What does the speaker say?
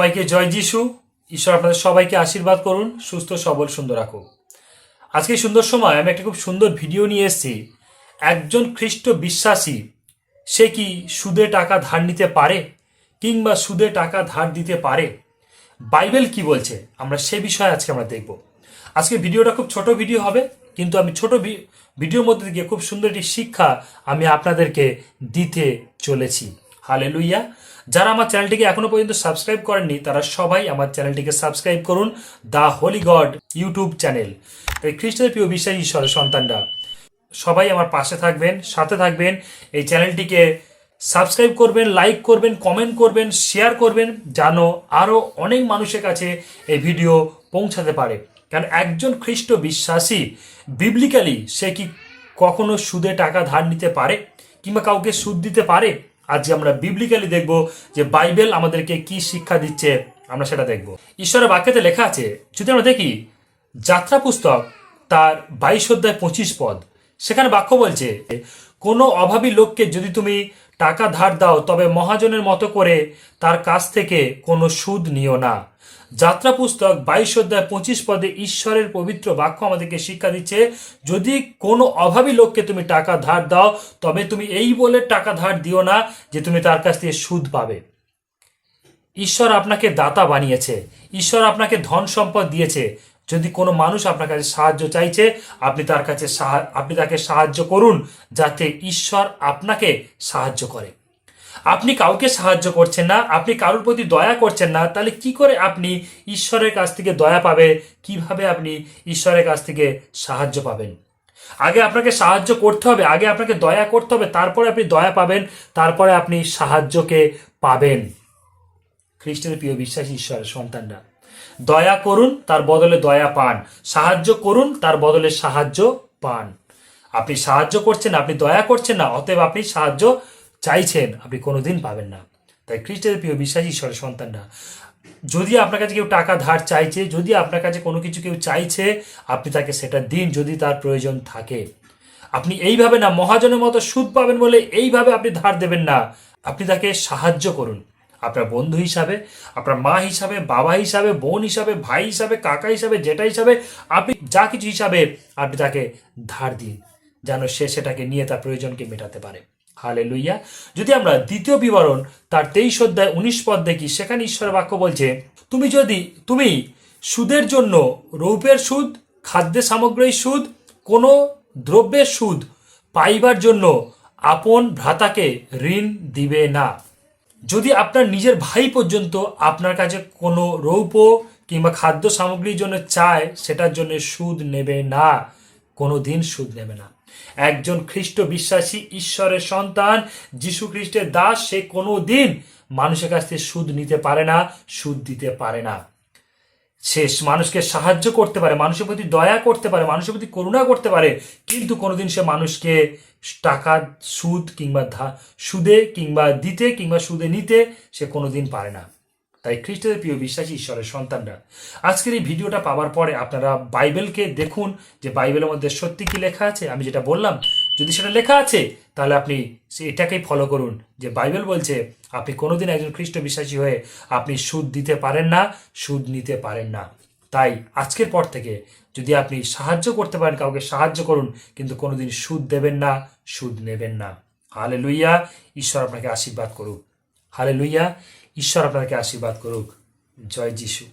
সবাইকে জয় যিশু। ঈশ্বর আপনাদের সবাইকে আশীর্বাদ করুন, সুস্থ সবল সুন্দর রাখুন। আজকে সুন্দর সময় আমি একটা খুব সুন্দর ভিডিও নিয়ে এসেছি। একজন খ্রিস্ট বিশ্বাসী সে কি সুদে টাকা ধার নিতে পারে কিংবা সুদে টাকা ধার দিতে পারে? বাইবেল কি বলছে আমরা সে বিষয়ে আজকে আমরা দেখব। আজকে ভিডিওটা খুব ছোট ভিডিও হবে, কিন্তু আমি ছোট ভিডিওর মধ্যে থেকে খুব সুন্দর একটি শিক্ষা আমি আপনাদেরকে দিতে চলেছি। হালেলুইয়া। যারা আমার চ্যানেলটিকে এখনো পর্যন্ত সাবস্ক্রাইব করেননি তারা সবাই আমার চ্যানেলটিকে সাবস্ক্রাইব করুন, the Holi god YouTube channel. তাই খ্রিস্টের প্রিয় বিশ্বাসী ঈশ্বরের সন্তানরা সবাই আমার পাশে থাকবেন, সাথে থাকবেন। এই চ্যানেলটিকে সাবস্ক্রাইব করবেন, লাইক করবেন, কমেন্ট করবেন, শেয়ার করবেন, যেন আরও অনেক মানুষের কাছে এই ভিডিও পৌঁছাতে পারে। কারণ একজন খ্রিস্ট বিশ্বাসী বিবলিক্যালি সে কি কখনো সুদে টাকা ধার নিতে পারে কিংবা কাউকে সুদ দিতে পারে? আজকে আমরা বিবলিক্যালি দেখব যে বাইবেল আমাদেরকে কি শিক্ষা দিচ্ছে, আমরা সেটা দেখব। ঈশ্বরের বাক্যতে লেখা আছে, যদি আমরা দেখি যাত্রা পুস্তক তার 22 অধ্যায় 25 পদ, সেখানে বাক্য বলছে, কোনো অভাবী লোককে যদি তুমি টাকা ধার দাও তবে মহাজনের মতো করে তার কাছ থেকে কোনো সুদ নিও না। যাত্রা পুস্তক 22 অধ্যায় 25 পদে ঈশ্বরের পবিত্র বাক্য আমাদেরকে শিক্ষা দিচ্ছে, যদি কোনো অভাবী লোককে তুমি টাকা ধার দাও তবে তুমি এই বলে টাকা ধার দিও না যে তুমি তার কাছ থেকে সুদ পাবে। ঈশ্বর আপনাকে দাতা বানিয়েছে, ঈশ্বর আপনাকে ধন সম্পদ দিয়েছে। যদি কোনো মানুষ আপনার কাছে সাহায্য চাইছে, আপনি তাকে সাহায্য করুন, যাতে ঈশ্বর আপনাকে সাহায্য করে। আপনি কাউকে সাহায্য করছেন না, আপনি কারোর প্রতি দয়া করছেন না, তাহলে কি করে আপনি ঈশ্বরের কাছ থেকে দয়া পাবে? কিভাবে আপনি ঈশ্বরের কাছ থেকে সাহায্য পাবেন? আগে আপনাকে সাহায্য করতে হবে, আগে আপনাকে দয়া করতে হবে, তারপরে আপনি দয়া পাবেন, তারপরে আপনি সাহায্যকে পাবেন। খ্রিস্টের প্রিয় বিশ্বাসী ঈশ্বরের সন্তানরা, দয়া করুন, তার বদলে দয়া পান। সাহায্য করুন, তার বদলে সাহায্য পান। আপনি সাহায্য করছেন, আপনি দয়া করছেন না, অতএব আপনি সাহায্য চাইছেন, আপনি কোনোদিন পাবেন না। তাই খ্রিস্টের প্রিয় বিশ্বাসী ঈশ্বরের সন্তানরা, যদি আপনার কাছে কেউ টাকা ধার চাইছে, যদি আপনার কাছে কোনো কিছু কেউ চাইছে, আপনি তাকে সেটা দিন যদি তার প্রয়োজন থাকে। আপনি এইভাবে না, মহাজনের মতো সুদ পাবেন বলে এইভাবে আপনি ধার দেবেন না। আপনি তাকে সাহায্য করুন, আপনার বন্ধু হিসাবে, আপনার মা হিসাবে, বাবা হিসাবে, বোন হিসাবে, ভাই হিসাবে, কাকা হিসাবে, জেঠা হিসাবে, আপনি যা কিছু হিসাবে আপনি তাকে ধার দিন, যেন সে সেটাকে নিয়ে তার প্রয়োজনকে মেটাতে পারে। হালেলুইয়া। যদি আমরা দ্বিতীয় বিবরণ তার 23 অধ্যায় 19 পদ দেখি, সেখানে ঈশ্বরের বাক্য বলছে, তুমি সুদের জন্য রৌপের সুদ, খাদ্য সামগ্রীর সুদ, কোনো দ্রব্যের সুদ পাইবার জন্য আপন ভ্রাতাকে ঋণ দিবে না। যদি আপনার নিজের ভাই পর্যন্ত আপনার কাছে কোনো রৌপ্য কিংবা খাদ্য সামগ্রীর জন্য চায়, সেটার জন্য সুদ নেবে না, কোনো দিন সুদ নেবে না। একজন খ্রিস্ট বিশ্বাসী ঈশ্বরের সন্তান, যিশু খ্রিস্টের দাস, সে কোনো দিন মানুষের কাছ থেকে সুদ নিতে পারে না, সুদ দিতে পারে না। সে মানুষকে সাহায্য করতে পারে, মানুষের প্রতি দয়া করতে পারে, মানুষের প্রতি করুণা করতে পারে, কিন্তু কোনোদিন সে মানুষকে টাকা সুদ কিংবা সুদে কিংবা দিতে কিংবা সুদে নিতে সে কোনোদিন পারে না। তাই খ্রিস্টের প্রিয় বিশ্বাসী ঈশ্বরের সন্তানরা, আজকের এই ভিডিওটা পাওয়ার পরে আপনারা বাইবেলকে দেখুন যে বাইবেলের মধ্যে সত্যি কি লেখা আছে। আমি যেটা বললাম, যদি সেটা লেখা আছে তাহলে আপনি এটাকেই ফলো করুন, যে বাইবেল বলছে আপনি কোনোদিন একজন খ্রিস্ট বিশ্বাসী হয়ে আপনি সুদ দিতে পারেন না, সুদ নিতে পারেন না। তাই আজকের পর থেকে যদি আপনি সাহায্য করতে পারেন, কাউকে সাহায্য করুন, কিন্তু কোনোদিন সুদ দেবেন না, সুদ নেবেন না। হালেলুইয়া। ঈশ্বর আপনাকে আশীর্বাদ করুক। হালেলুইয়া। ঈশ্বর আপনাকে আশীর্বাদ করুক। জয় যিশু।